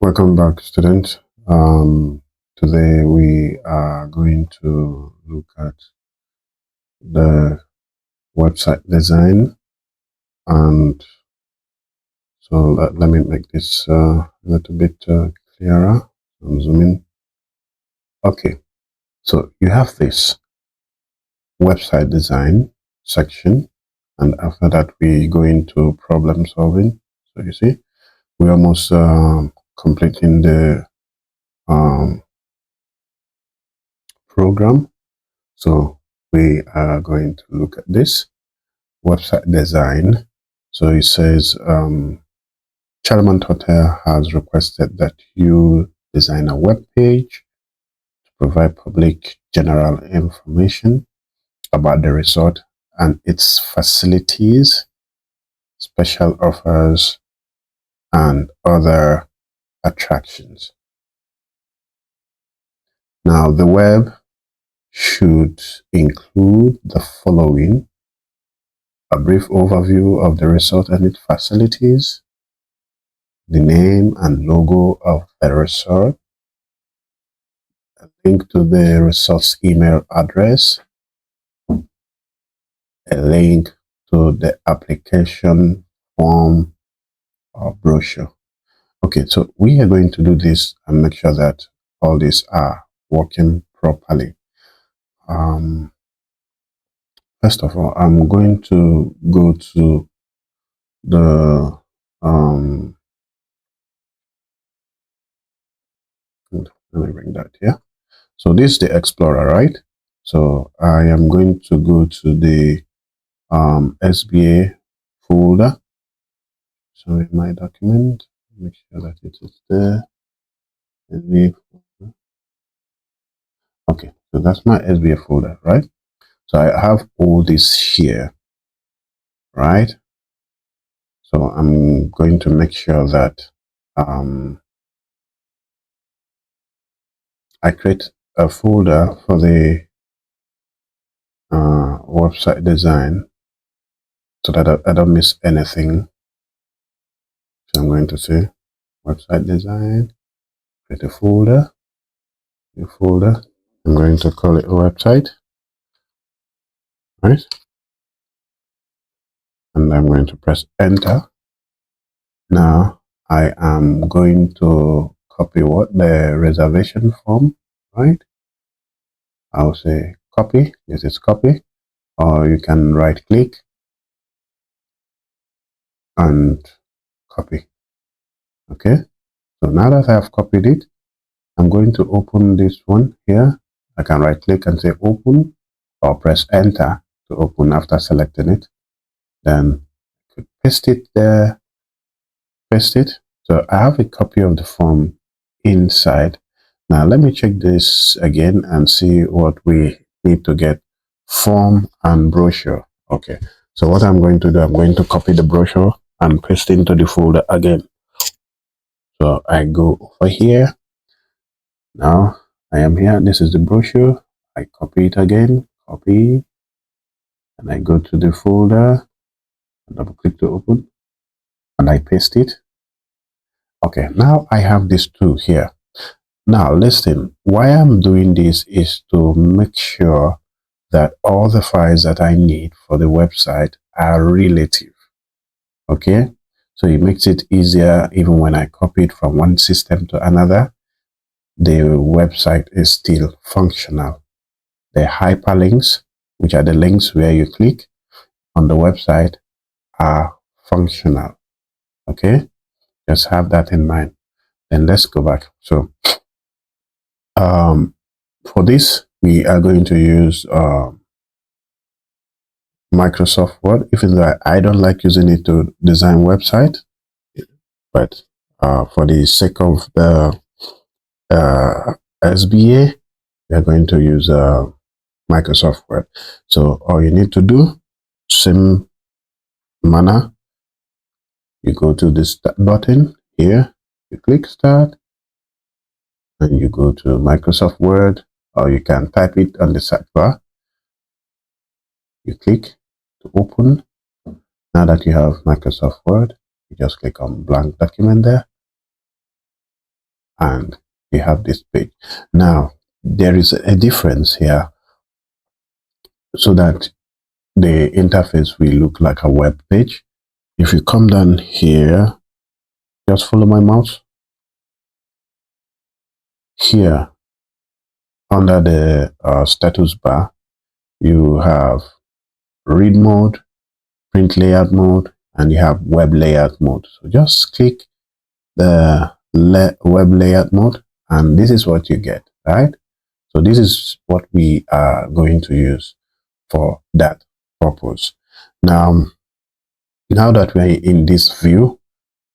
Welcome back, students. Today we are going to look at the website design, and so let me make this a little bit clearer. I'm zooming. Okay, so you have this website design section, and after that we go into problem solving. So you see, we're almost completing the program. So we are going to look at this website design. So it says Charlemont Hotel has requested that you design a web page to provide public general information about the resort and its facilities, special offers, and other attractions. Now, the web should include the following: a brief overview of the resort and its facilities, the name and logo of the resort, a link to the resort's email address, a link to the application form or brochure. Okay, so we are going to do this and make sure that all these are working properly. First of all, I'm going to go to the let me bring that here. So this is the Explorer, right? So I am going to go to the SBA folder. So in my document, make sure that it is there. SBA folder. Okay, so that's my SBA folder, right? So I have all this here, right? So I'm going to make sure that I create a folder for the website design so that I don't miss anything. So I'm going to say website design, create a folder, new folder. I'm going to call it a website, right? And I'm going to press enter. Now I am going to copy the reservation form, right? I'll say copy. This is copy, or you can right click and copy. Okay, so now that I have copied it, I'm going to open this one here. I can right click and say open, or press enter to open after selecting it. Then I could paste it there, paste it. So I have a copy of the form inside. Now let me check this again and see what we need to get. Form and brochure. Okay, so what I'm going to do, I'm going to copy the brochure and paste into the folder again. So I go over here. Now I am here. This is the brochure. I copy it again, copy, and I go to the folder, double click to open, and I paste it. Okay, now I have these two here. Now listen, why I'm doing this is to make sure that all the files that I need for the website are relative. Okay, so it makes it easier. Even when I copy it from one system to another, the website is still functional. The hyperlinks, which are the links where you click on the website, are functional. Okay, just have that in mind. Then let's go back. So for this, we are going to use Microsoft Word, even though I don't like using it to design website, but for the sake of the SBA, we are going to use Microsoft Word. So all you need to do, same manner, you go to the start button here, you click start, and you go to Microsoft Word, or you can type it on the sidebar. You click to open. Now that you have Microsoft Word, you just click on blank document there. and you have this page. Now there is a difference here, so that the interface will look like a web page. If you come down here, just follow my mouse. Here under the status bar, you have read mode, print layout mode, and you have web layout mode. So just click the web layout mode, and this is what you get, right? So this is what we are going to use for that purpose. Now that we're in this view,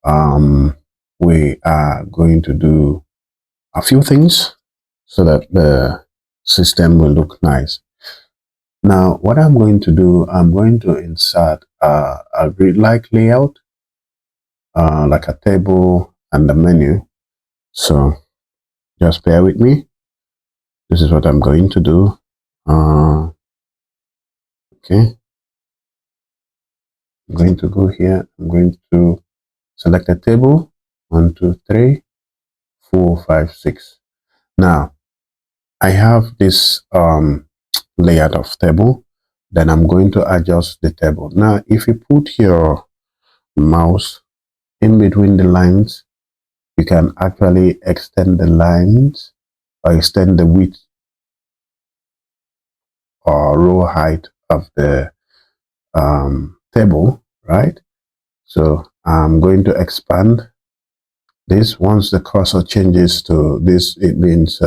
we are going to do a few things so that the system will look nice. Now, what I'm going to do, I'm going to insert a grid-like layout, like a table and a menu. So just bear with me. This is what I'm going to do. Okay. I'm going to go here. I'm going to select a table. 1, 2, 3, 4, 5, 6. Now, I have this layout of table. Then I'm going to adjust the table. Now, if you put your mouse in between the lines, you can actually extend the lines or extend the width or row height of the table, right? So I'm going to expand this. Once the cursor changes to this, it means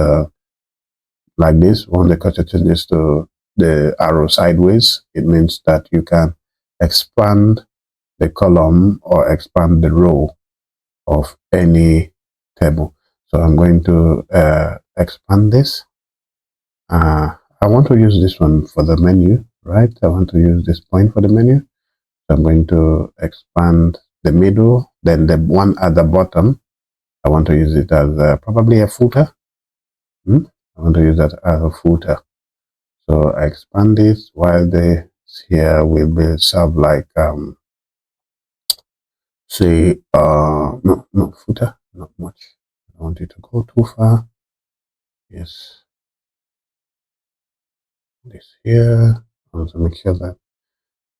like this. Once the cursor changes to the arrow sideways, it means that you can expand the column or expand the row of any table. So I'm going to expand this. I want to use this one for the menu, right? I want to use this point for the menu. So I'm going to expand the middle, then the one at the bottom. I want to use it as probably a footer. I want to use that as a footer. So I expand this, while this here will be served like say no footer, not much. I don't want it to go too far. Yes, this here. I want to make sure that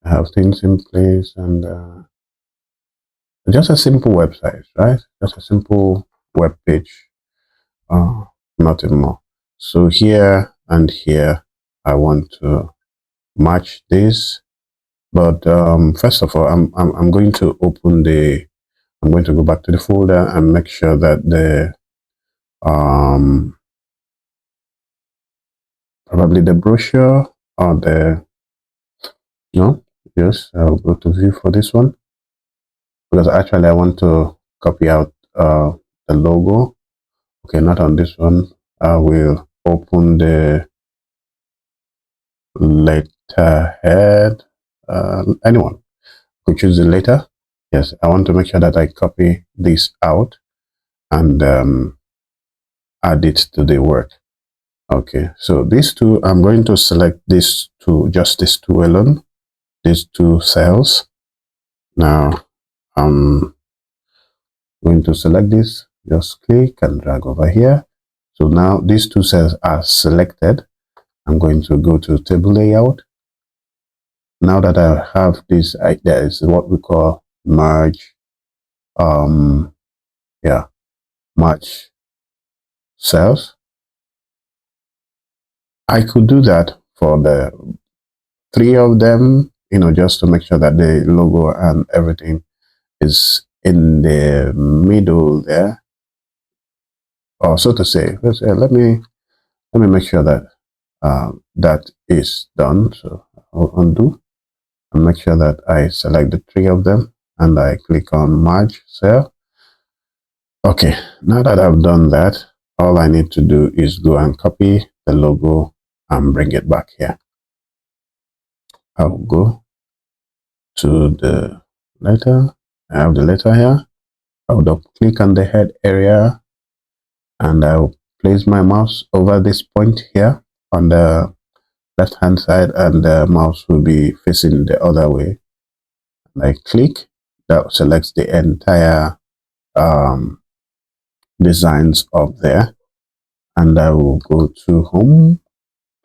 I have things in place, and just a simple website, right? Just a simple web page, nothing more. So here and here, I want to match this, but first of all, I'm going to open the. I'm going to go back to the folder and make sure that the probably the brochure or the yes, I'll go to view for this one, because actually I want to copy out the logo. Okay, not on this one. I will open the letterhead. Anyone could choose the letter. Yes, I want to make sure that I copy this out and add it to the work. Okay, so these two, I'm going to select these two, just these two alone, these two cells. Now I'm going to select this, just click and drag over here. So now these two cells are selected. I'm going to go to table layout. Now that I have this, there is what we call merge, merge cells. I could do that for the 3 of them, just to make sure that the logo and everything is in the middle there, or so to say. Let me make sure that that is done. So I'll undo and make sure that I select the 3 of them, and I click on merge cell. Okay, now that I've done that, all I need to do is go and copy the logo and bring it back here. I'll go to the letter. I have the letter here. I'll double click on the head area, and I'll place my mouse over this point here on the left hand side, and the mouse will be facing the other way. And I click, that selects the entire designs up there, and I will go to home,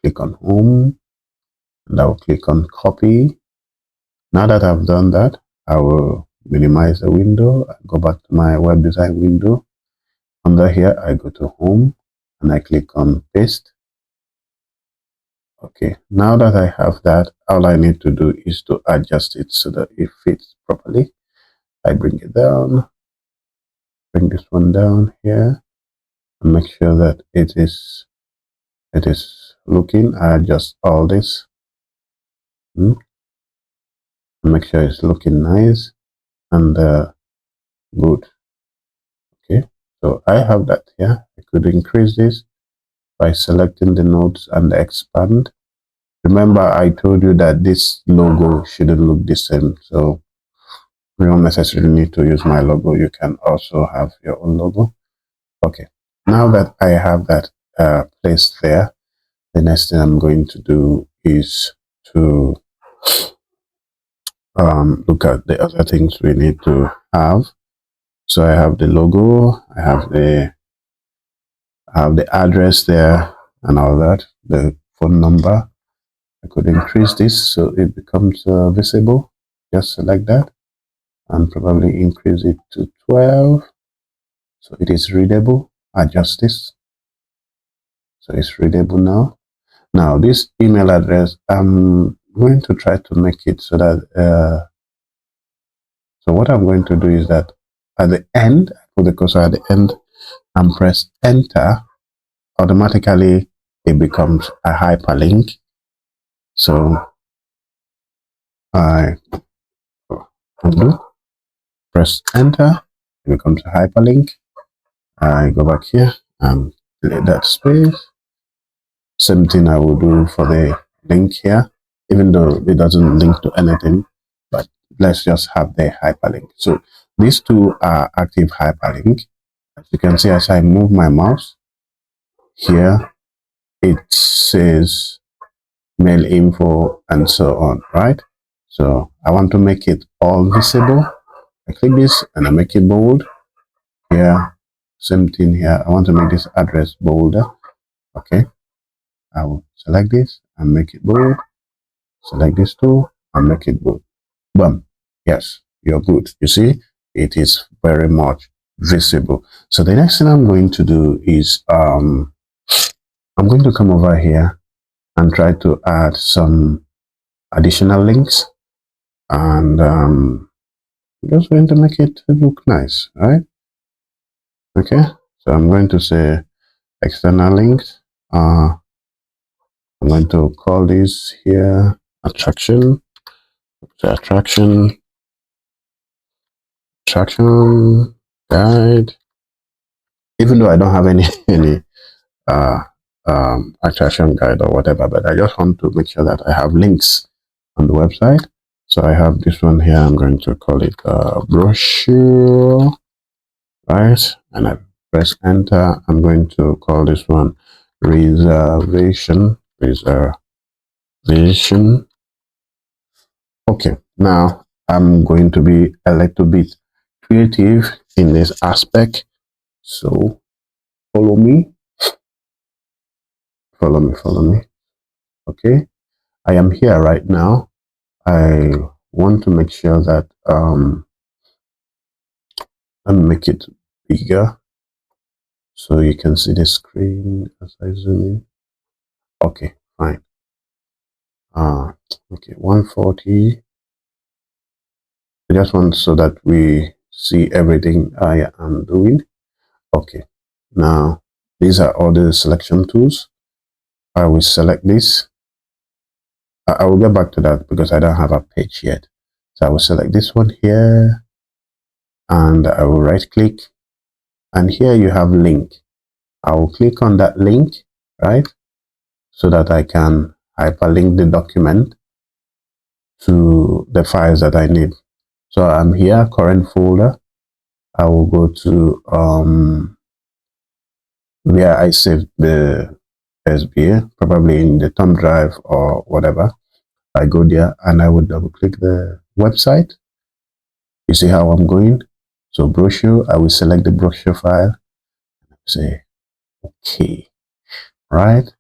click on home, and I will click on copy. Now that I've done that, I will minimize the window, go back to my web design window. Under here, I go to home and I click on paste. Okay, now that I have that, all I need to do is to adjust it so that it fits properly. I bring it down, bring this one down here, and make sure that it is looking. I adjust all this. Make sure it's looking nice and good. Okay, so I have that here. I could increase this by selecting the nodes and expand. Remember, I told you that this logo shouldn't look the same, so you don't necessarily need to use my logo. You can also have your own logo. Okay, now that I have that placed there, the next thing I'm going to do is to look at the other things we need to have. So I have the logo, I have the address there and all that, the phone number. I could increase this so it becomes visible. Just select that and probably increase it to 12 so it is readable. Adjust this so it's readable now. Now this email address, I'm going to try to make it so that so what I'm going to do is that at the end, put the cursor at the end and press enter. Automatically it becomes a hyperlink. So I undo, press enter, it becomes a hyperlink. I go back here and delete that space. Same thing I will do for the link here, even though it doesn't link to anything, but let's just have the hyperlink. So these two are active hyperlink. As you can see, as I move my mouse here, it says mail info and so on, right? So I want to make it all visible. I click this and I make it bold. Here, same thing here. I want to make this address bolder. Okay, I will select this and make it bold. Select this tool and make it bold. Boom. Yes, you're good. You see, it is very much visible. So the next thing I'm going to do is I'm going to come over here and try to add some additional links, and I'm just going to make it look nice, right? Okay, so I'm going to say external links. I'm going to call this here attraction. So attraction guide. Even though I don't have any attraction guide or whatever, but I just want to make sure that I have links on the website. So I have this one here. I'm going to call it brochure, right? And I press enter. I'm going to call this one reservation. Okay, now I'm going to be a little bit creative in this aspect. So follow me. Okay, I am here right now. I want to make sure that let me make it bigger so you can see the screen as I zoom in. Okay, fine. Okay, 140. I just want so that we see everything I am doing. Okay, now these are all the selection tools. I will select this. I will get back to that because I don't have a page yet. So I will select this one here and I will right click, and here you have link. I will click on that link, right? So that I can hyperlink the document to the files that I need. So I'm here, current folder. I will go to where I saved the SBA, probably in the thumb drive or whatever. I go there and I would double click the website. You see how I'm going? So brochure, I will select the brochure file. say okay, right?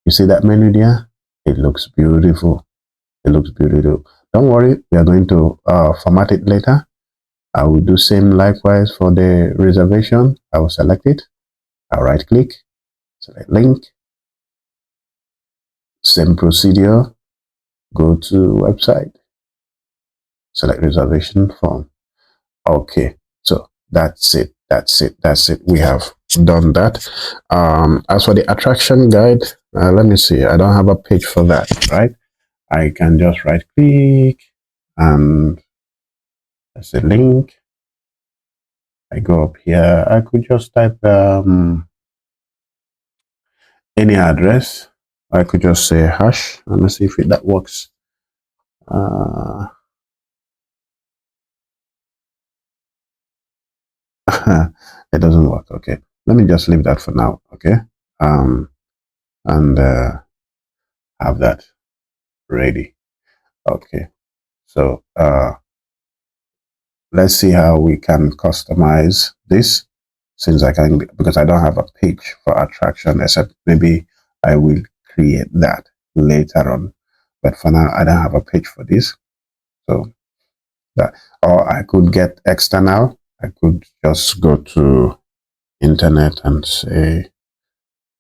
You see that menu there? It looks beautiful. It looks beautiful. Don't worry, we are going to format it later. I will do same likewise for the reservation. I will select it. I'll right click, select link, same procedure, go to website, select reservation form. Okay, so that's it. We have done that. As for the attraction guide, let me see. I don't have a page for that, right? I can just right click and there's a link. I go up here. I could just type any address. I could just say hash. Let me see if that works. It doesn't work. Okay, let me just leave that for now. Okay, and have that ready. Okay, so let's see how we can customize this, since I can, because I don't have a page for attraction, except maybe I will create that later on, but for now I don't have a page for this. So that, or I could get external. I could just go to internet and say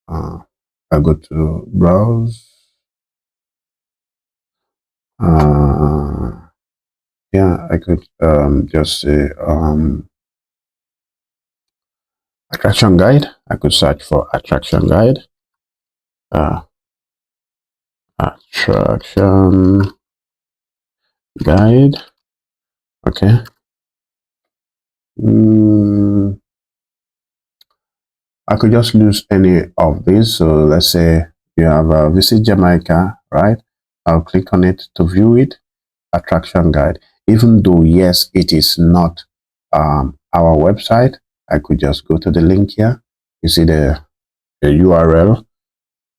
I go to browse. Yeah, I could just say attraction guide. I could search for attraction guide. Attraction guide. Okay. I could just use any of these. So let's say you have Visit Jamaica, right? I'll click on it to view it. Attraction guide. Even though, yes, it is not our website, I could just go to the link here. You see the URL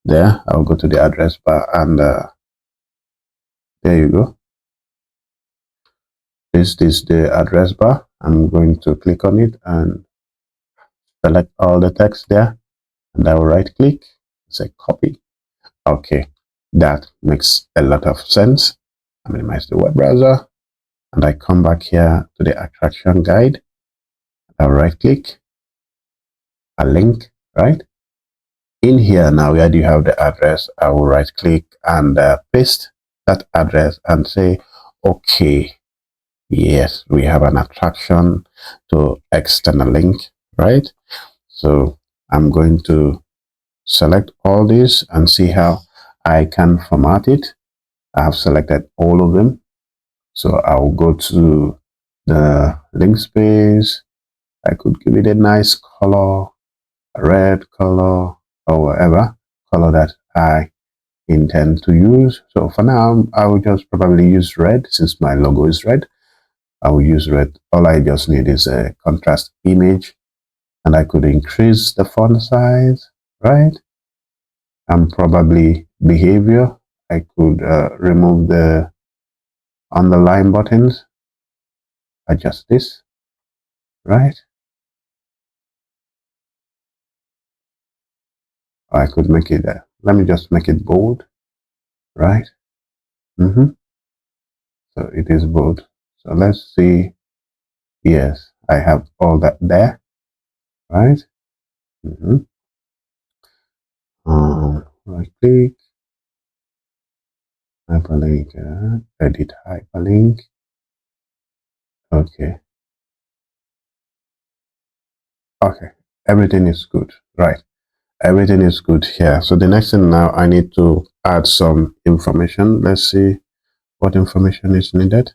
there. I'll go to the address bar and there you go. This is the address bar. I'm going to click on it and select all the text there, and I will right click, say copy. Okay, that makes a lot of sense. I minimize the web browser and I come back here to the attraction guide. I'll right click, a link, right? In here now, where do you have the address? I will right click and paste that address and say, okay, yes, we have an attraction to external link, right? So I'm going to select all these and see how I can format it. I have selected all of them. So I'll go to the link space. I could give it a nice color, a red color, or whatever color that I intend to use. So for now, I will just probably use red, since my logo is red. I will use red. All I just need is a contrast image, and I could increase the font size, right? And probably behavior. I could remove the underline buttons, adjust this, right? I could make it, let me just make it bold, right? So it is bold. So let's see. Yes, I have all that there, right? Right click, hyperlink, edit hyperlink. Okay. Okay, everything is good, right? Everything is good here. So the next thing now, I need to add some information. Let's see what information is needed.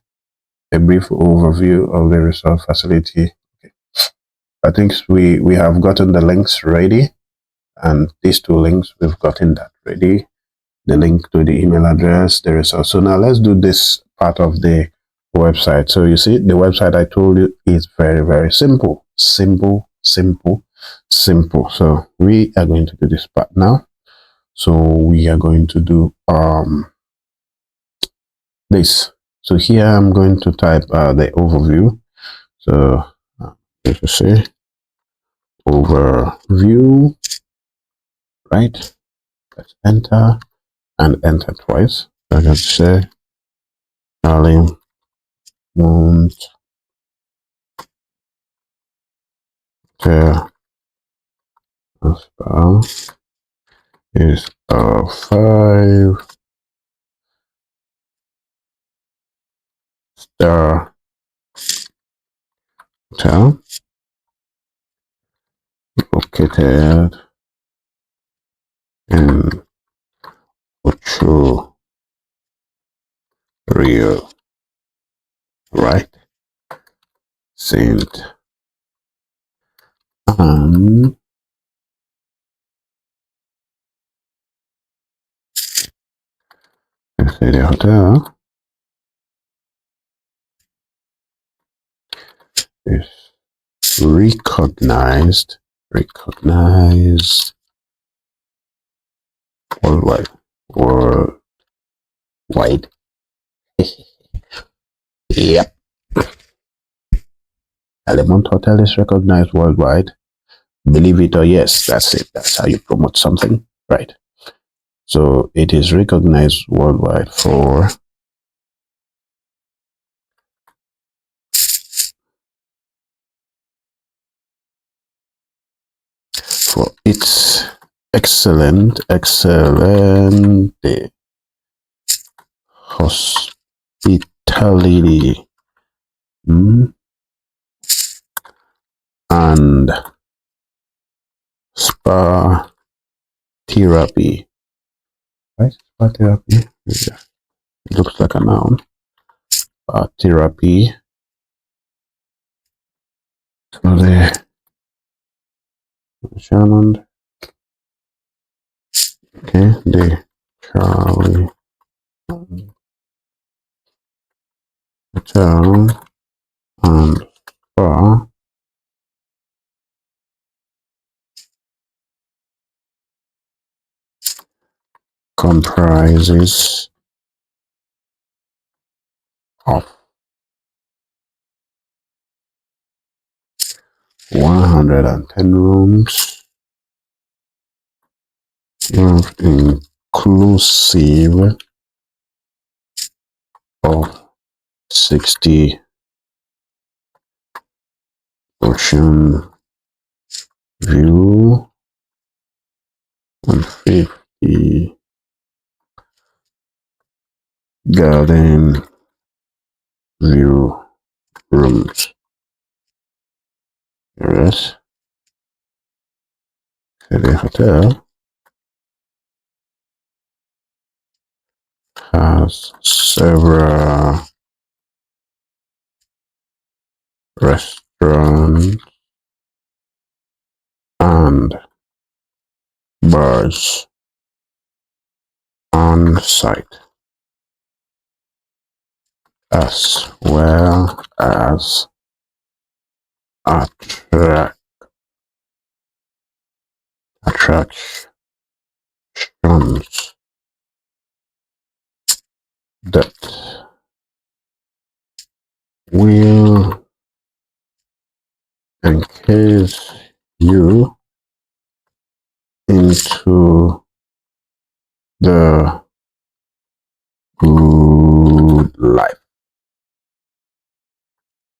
A brief overview of the resort facility. Okay. I think we have gotten the links ready, and these two links, we've gotten that ready. The link to the email address, the resort. So now let's do this part of the website. So you see, the website I told you is very, very simple. Simple. So we are going to do this part now. So we are going to do this. So here I'm going to type the overview. So let me say overview, right? Press enter and enter twice. I can say Charlie Mount Aspa is a 5-star hotel located in Ocho Rio, right? Saint Anne. Let's say the hotel is recognized worldwide. Worldwide. Yep. Alemont Hotel is recognized worldwide. Believe it or yes, that's it. That's how you promote something, right? So it is recognized worldwide for its excellent hospitality and spa therapy. Right? Spa therapy. Yeah. It looks like a noun. Spa therapy. So the Shannon. Okay, the Charlie Hotel and Spa comprises of 110 rooms, inclusive of 60 ocean view and 50 garden view rooms. Yes, the hotel has several restaurants and bars on site, as well as attractions that will encase you into the good life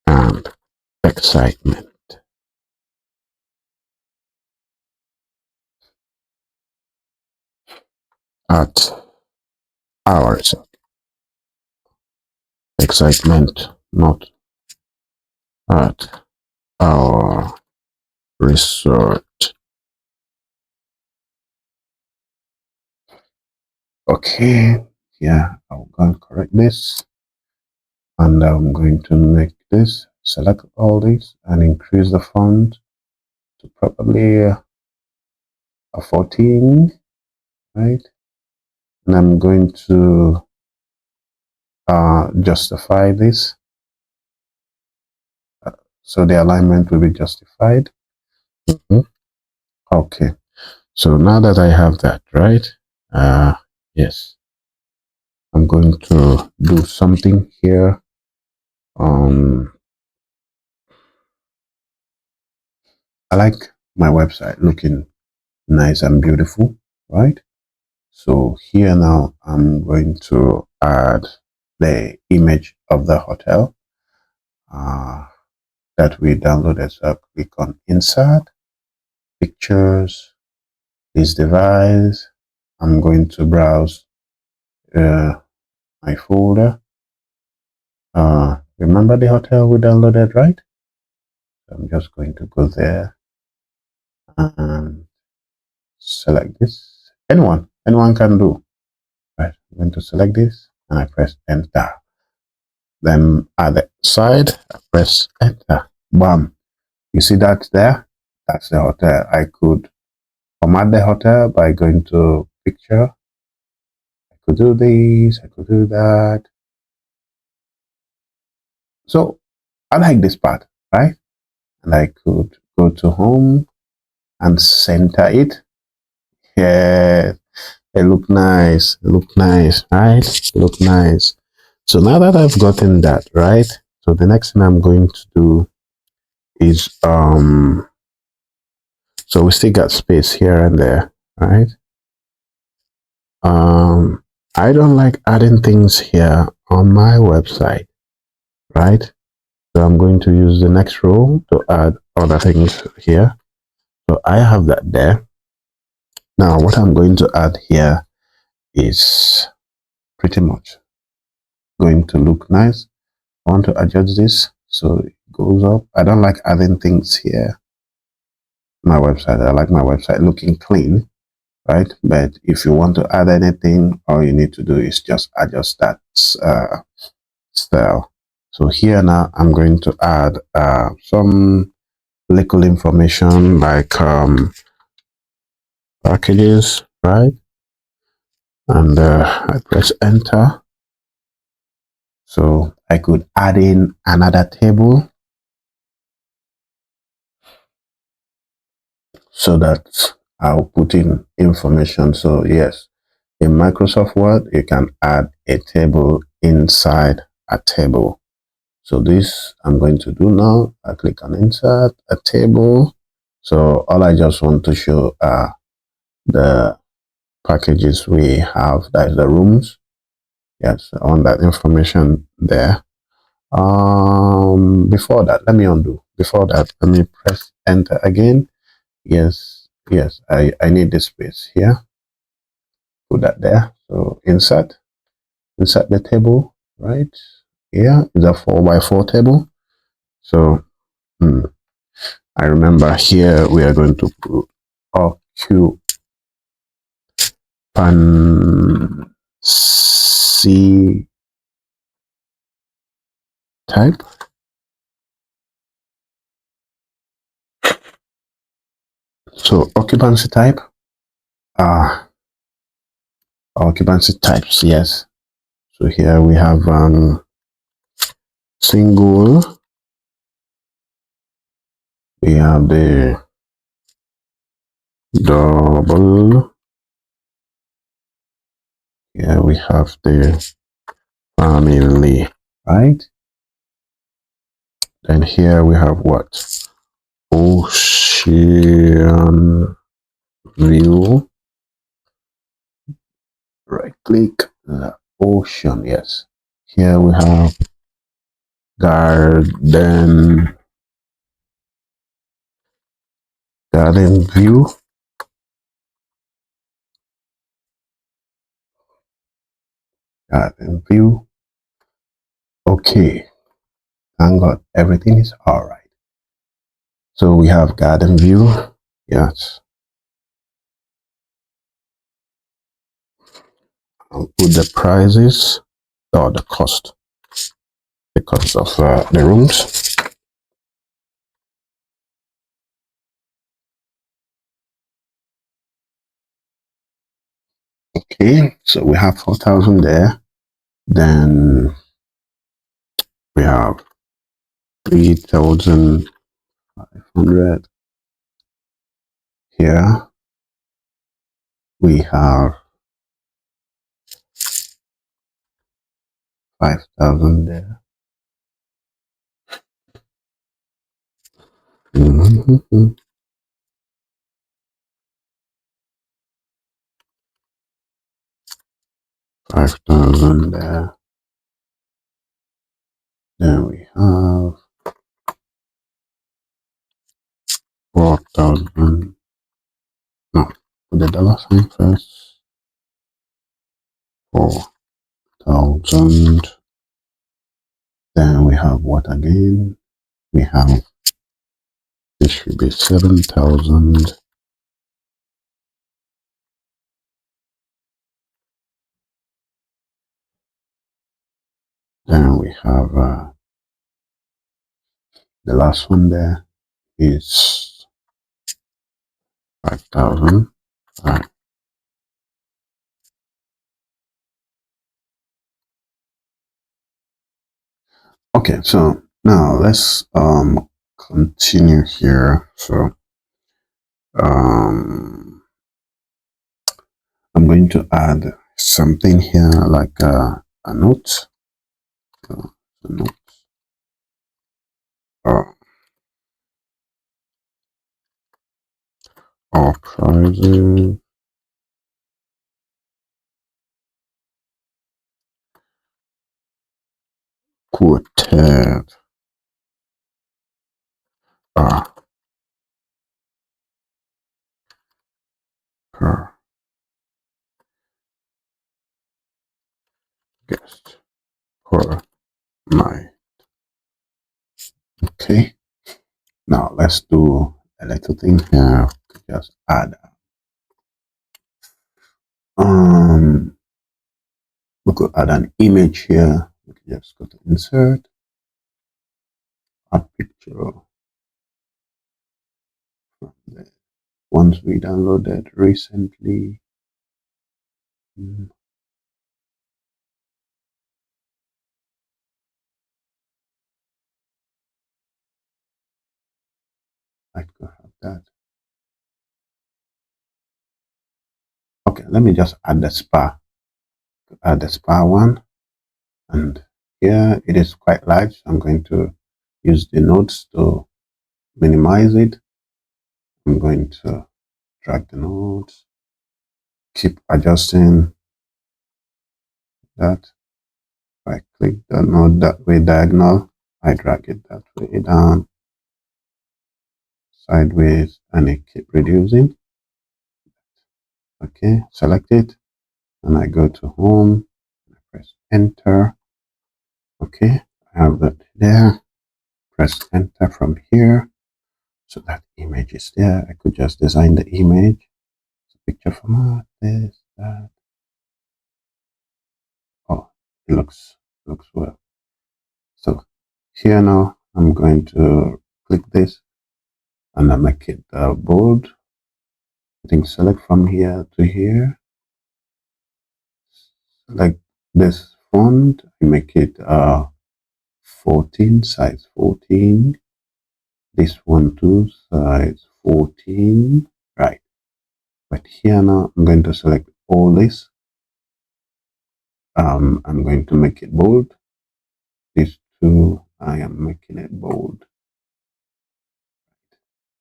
and excitement at ours. Excitement, not at our resort. Okay, yeah, I'll go and correct this. And I'm going to make this, select all these and increase the font to probably a 14, right? And I'm going to justify this. So the alignment will be justified. Okay. So now that I have that, right? Yes. I'm going to do something here. I like my website looking nice and beautiful, right? So here now I'm going to add the image of the hotel that we downloaded. So I'll click on insert pictures, this device. I'm going to browse my folder. Remember the hotel we downloaded, right? So I'm just going to go there and select this. Anyone can do. Right, I'm going to select this and I press enter. Then at the side, I press enter. Bam. You see that there? That's the hotel. I could format the hotel by going to picture. I could do this, I could do that. So I like this part, right? And I could go to home and center it. Yeah, it look nice. It look nice, right? It look nice. So now that I've gotten that, right? So the next thing I'm going to do is so we still got space here and there, right? I don't like adding things here on my website, right? So I'm going to use the next row to add other things here. So I have that there. Now what I'm going to add here is pretty much going to look nice. I want to adjust this so it goes up. I don't like adding things here. My website, I like my website looking clean, right? But if you want to add anything, all you need to do is just adjust that style. So here now I'm going to add some little information like packages, right? And I press enter. So I could add in another table so that I'll put in information. So yes, in Microsoft Word, you can add a table inside a table. So this I'm going to do now. I click on insert a table. So all I just want to show are the packages we have, that is the rooms. Yes, I want that information there. Before that, let me undo. Before that, let me press enter again. Yes, I need this space here. Put that there. So insert the table, right? Here is a 4x4 table. So I remember here we are going to put occupancy type. So occupancy type, occupancy types, yes. So here we have single, we have the double, here we have the family, right? Then here we have what? Ocean view. Right click the ocean, yes. Here we have garden view. Garden view. Okay, thank God everything is all right. So we have garden view, yes. I'll put the prices or the cost of the rooms. Okay, so we have 4,000 there. Then we have 3,500 here. We have 5,000 there. 5,000 there. Then we have 4,000. No, put the dollar sign first. 4,000. Then we have what again? We have, this should be 7,000. Then we have the last one there is 5,000. Right. Okay, so now let's continue here. So I'm going to add something here like a note. So a note. Our prices. Quoted per guest per night. Okay. Now let's do a little thing here. Just add we could add an image here. We could just go to insert, add picture from the ones we downloaded recently. I could have that. Okay, let me just add the spa. Add the spa one, and here it is quite large. So I'm going to use the nodes to minimize it. I'm going to drag the nodes, keep adjusting that. If I click the node that way diagonal, I drag it that way down, sideways, and it keep reducing. Okay, select it, and I go to home, I press enter. Okay, I have that there. Press enter from here. So that image is there. I could just design the image. Picture format, this, that. Oh, it looks well. So here now, I'm going to click this and I make it bold. I think select from here to here. Select this font. I make it 14, size 14. This one too, size 14. Right. But here now, I'm going to select all this. I'm going to make it bold. These two, I am making it bold.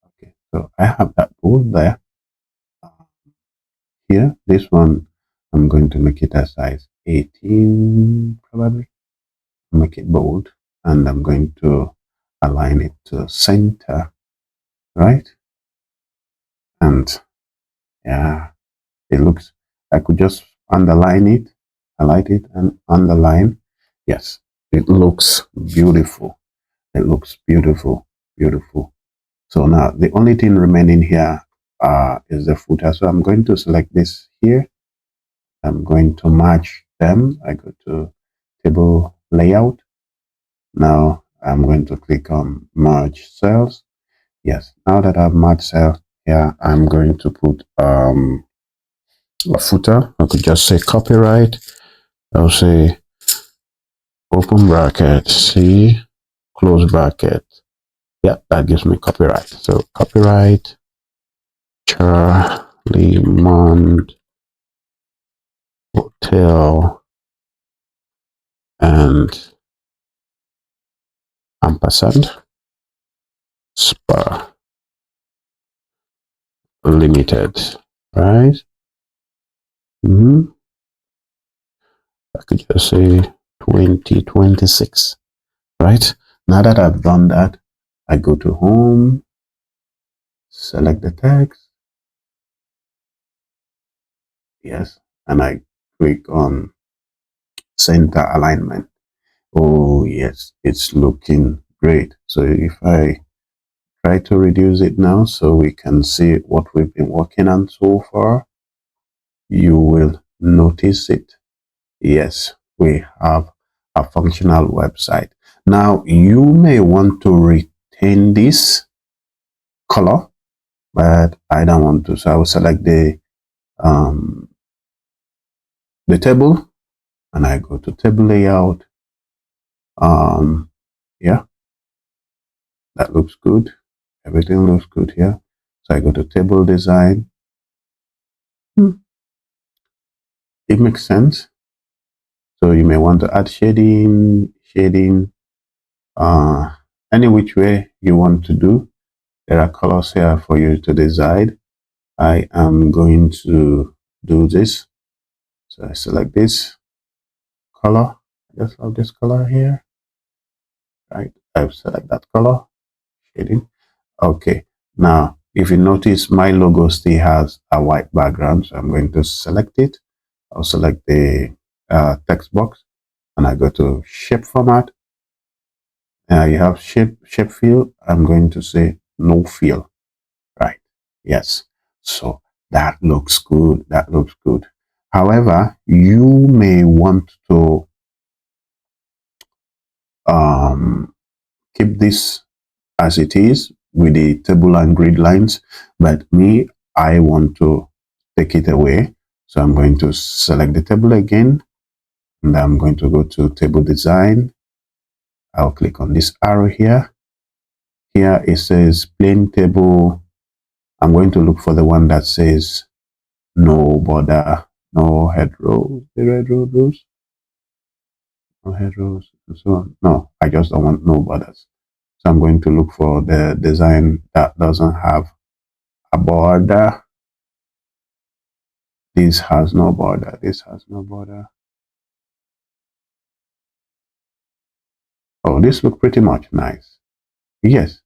Okay, so I have that bold there. Here, this one, I'm going to make it a size 18, probably. Make it bold, and I'm going to align it to center, right? And yeah, it looks, I could just underline it, highlight it, and underline. Yes, it looks beautiful. It looks beautiful, beautiful. So now the only thing remaining here is the footer. So I'm going to select this here. I'm going to merge them. I go to table layout. Now I'm going to click on merge cells. Yes, now that I've merged cells here, I'm going to put a footer. I could just say copyright. I'll say open bracket C, close bracket. Yeah, that gives me copyright. So copyright Charlie Mond Hotel and ampersand Spa Limited, right? I could just say 2026, right? Now that I've done that, I go to home, select the text, yes, and I click on center alignment. Oh, yes, it's looking great. So if I try to reduce it now so we can see what we've been working on so far, you will notice it. Yes, we have a functional website. Now, you may want to retain this color, but I don't want to. So I will select um, the table, and I go to table layout. Um, yeah, that looks good. Everything looks good here. So I go to table design. It makes sense. So you may want to add shading, uh, any which way you want to do. There are colors here for you to decide. I am going to do this. So I select this color. I just love this color here. Right. I select that color, shading. Okay. Now, if you notice, my logo still has a white background. So I'm going to select it. I'll select the text box, and I go to shape format. You have shape fill. I'm going to say no fill. Right. Yes. So that looks good. That looks good. However, you may want to keep this as it is with the table and grid lines, but me, I want to take it away. So I'm going to select the table again, and I'm going to go to table design. I'll click on this arrow here. Here it says plain table. I'm going to look for the one that says no border, no head rows, the red row rows, no head rows, and so on. No, I just don't want no borders. So I'm going to look for the design that doesn't have a border. This has no border. This has no border. Oh, this look pretty much nice. Yes,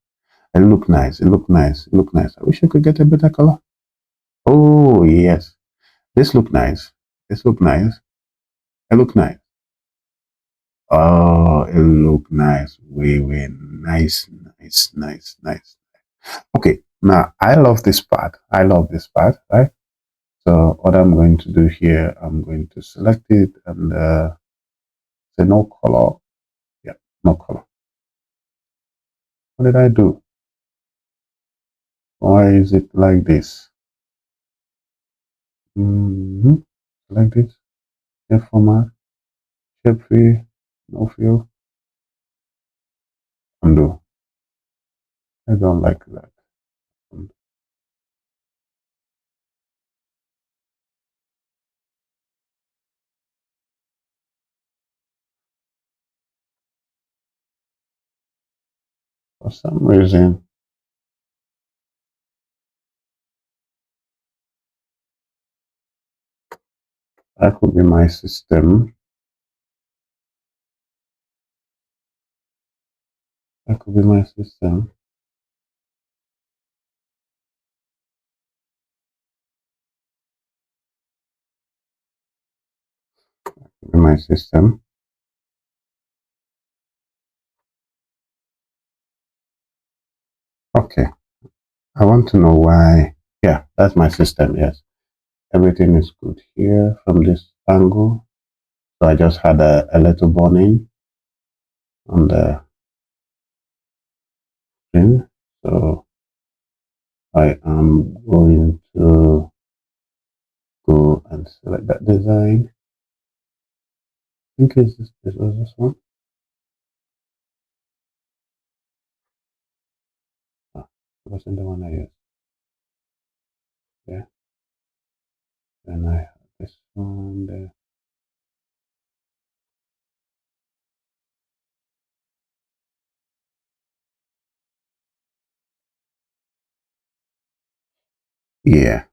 it look nice. It look nice. It look nice. I wish I could get a better color. Oh, yes. This look nice. This look nice. It look nice. Oh, it look nice. Way nice, nice, nice, nice. Okay, now I love this part. I love this part, right? So what I'm going to do here, I'm going to select it and say no color. Yeah, no color. What did I do? Why is it like this? Like this. Shape format, shape fill, no fill, undo. I don't like that. For some reason, that could be my system. That could be my system. Could be my system. Okay. I want to know why. Yeah, that's my system. Yes. Everything is good here from this angle. So I just had a little burning on the screen. So I am going to go and select that design. I think this was this one. Ah, it wasn't the one I used. Yeah. Then I have this one there. Yeah.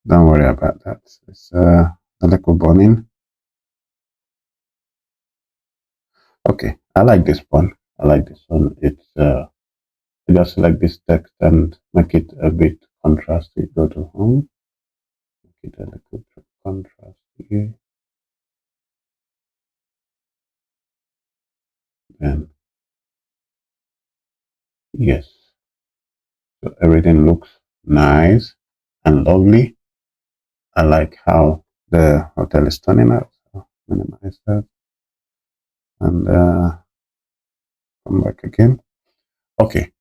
Don't worry about that. It's a little burning. Okay, I like this one. I like this one. It's I just select this text and make it a bit contrasty. Go to home, make it a little contrasty, and yes, so everything looks nice and lovely. I like how the hotel is turning out. So minimize that and come back again. Okay,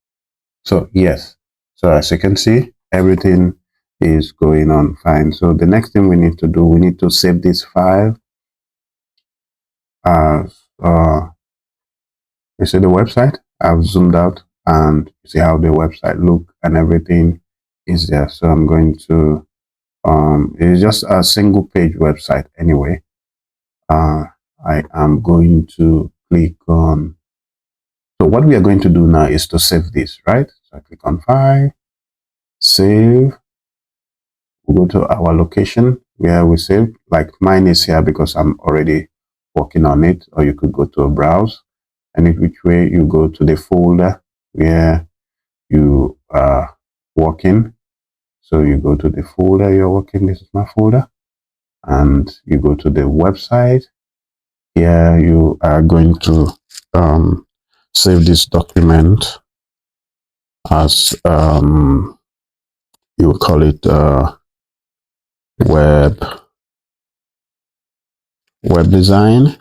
so yes, so as you can see, everything is going on fine. So the next thing we need to do, we need to save this file as you see the website. I've zoomed out and you see how the website look and everything is there. So I'm going to it's just a single page website anyway. I am going to click on, so what we are going to do now is to save this, right? So I click on file, save. We go to our location where we save, like mine is here because I'm already working on it, or you could go to a browse, and in which way you go to the folder where you are working. So you go to the folder you're working, this is my folder, and you go to the website. Here you are going to save this document as you call it web design.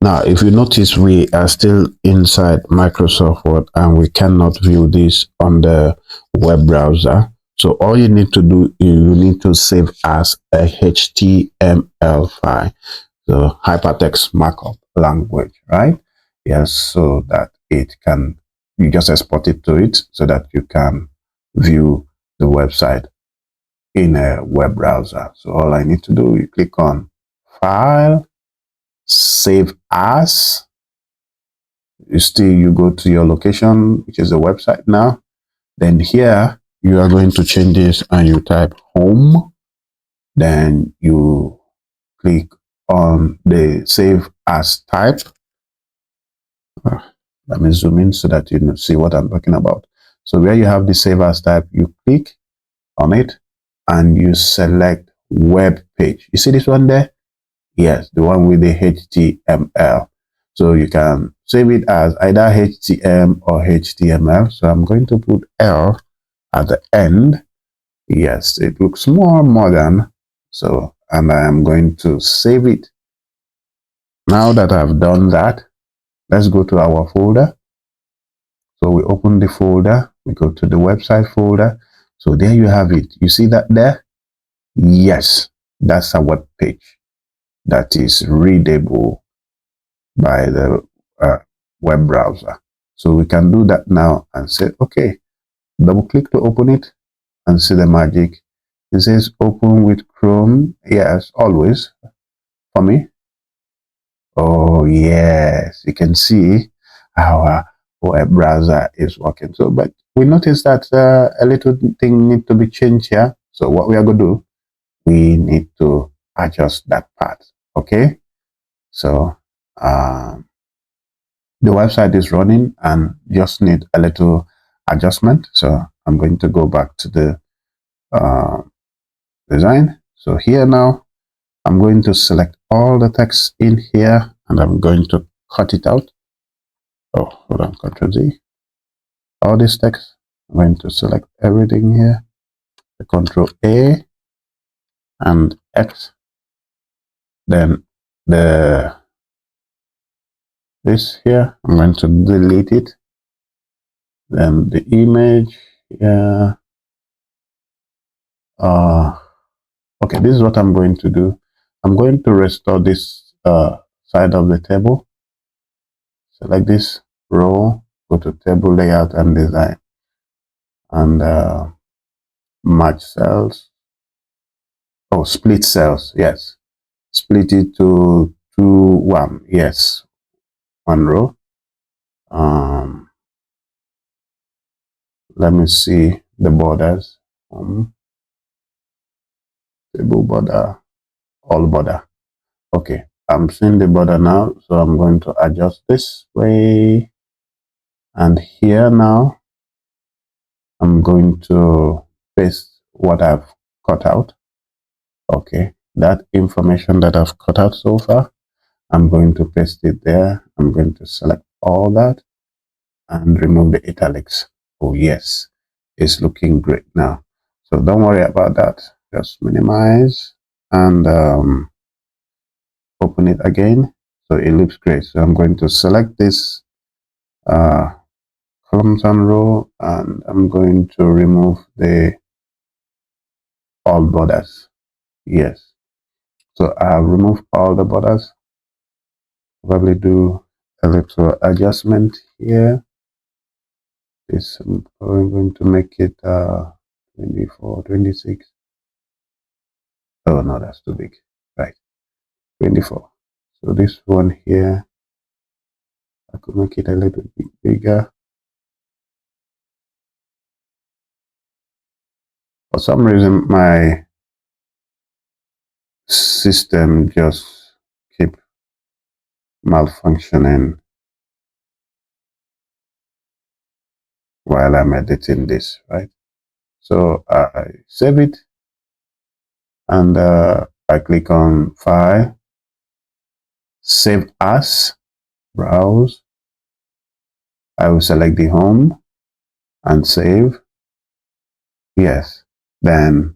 Now, if you notice, we are still inside Microsoft Word and we cannot view this on the web browser. So all you need to do, you need to save as a HTML file, the hypertext markup language, right? Yes, so that it can, you just export it to it so that you can view the website in a web browser. So all I need to do, you click on File, Save As. You go to your location, which is the website now. Then here you are going to change this and you type home. Then you click on the Save As type. Let me zoom in so that you see what I'm talking about. So where you have the Save As type, you click on it and you select web page. You see this one there? Yes, the one with the HTML. So you can save it as either HTML or HTML. So I'm going to put L at the end. Yes, it looks more modern. So, and I am going to save it. Now that I've done that, let's go to our folder. So we open the folder, we go to the website folder. So there you have it. You see that there? Yes, that's a web page that is readable by the web browser. So we can do that now and say, okay, double click to open it and see the magic. It says open with Chrome. Yes, always for me. Oh, yes, you can see our web browser is working. So, but we notice that a little thing need to be changed here. So what we are going to do, we need to adjust that part. Okay. So, the website is running and just need a little adjustment. So I'm going to go back to the design. So here now, I'm going to select all the text in here and I'm going to cut it out. Oh, hold on, Control Z. All this text, I'm going to select everything here. Control A and X. Then this here, I'm going to delete it. Then the image, yeah. Okay, this is what I'm going to do. I'm going to restore this side of the table. Select this row, go to table layout and design, and match cells. Oh, split cells. Yes, split it to 2, 1. Yes, one row. Let me see the borders. Table border. all border. Okay, I'm seeing the border now, so I'm going to adjust this way. And here now, I'm going to paste what I've cut out. Okay, that information that I've cut out so far, I'm going to paste it there. I'm going to select all that and remove the italics. Oh yes, it's looking great now. So don't worry about that. Just minimize and open it again. So it looks great. So I'm going to select this columns and row, and I'm going to remove the all borders. Yes. So I have removed all the borders. Probably do a little adjustment here. This I'm probably going to make it 24, 26. Oh no, that's too big. Right, 24. So this one here, I could make it a little bit bigger. For some reason, my system just keep malfunctioning while I'm editing this, right? So I save it and I click on File, Save As, Browse. I will select the home and save. Yes. Then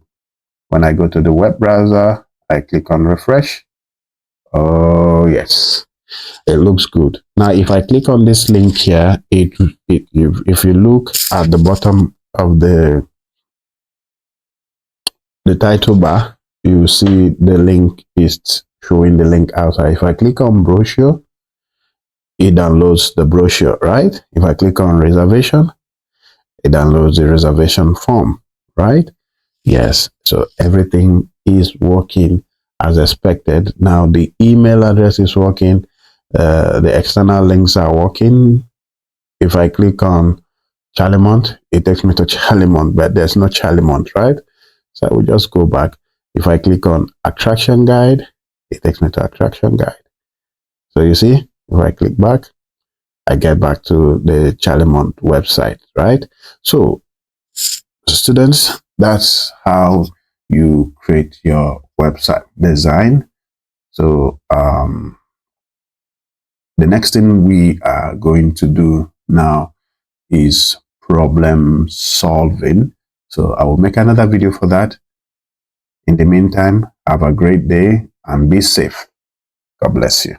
when I go to the web browser, I click on refresh. Oh yes, it looks good. Now if I click on this link here, if you look at the bottom of the title bar, you see the link is showing the link outside. If I click on brochure, it downloads the brochure, right? If I click on reservation, it downloads the reservation form, right? Yes, so everything is working as expected. Now the email address is working, the external links are working. If I click on Charlemont, it takes me to Charlemont, but there's no Charlemont, right? So I will just go back. If I click on attraction guide, it takes me to attraction guide. So you see, if I click back, I get back to the Charlemont website, right? So students, that's how you create your website design. So the next thing we are going to do now is problem solving. So I will make another video for that. In the meantime, have a great day and be safe. God bless you.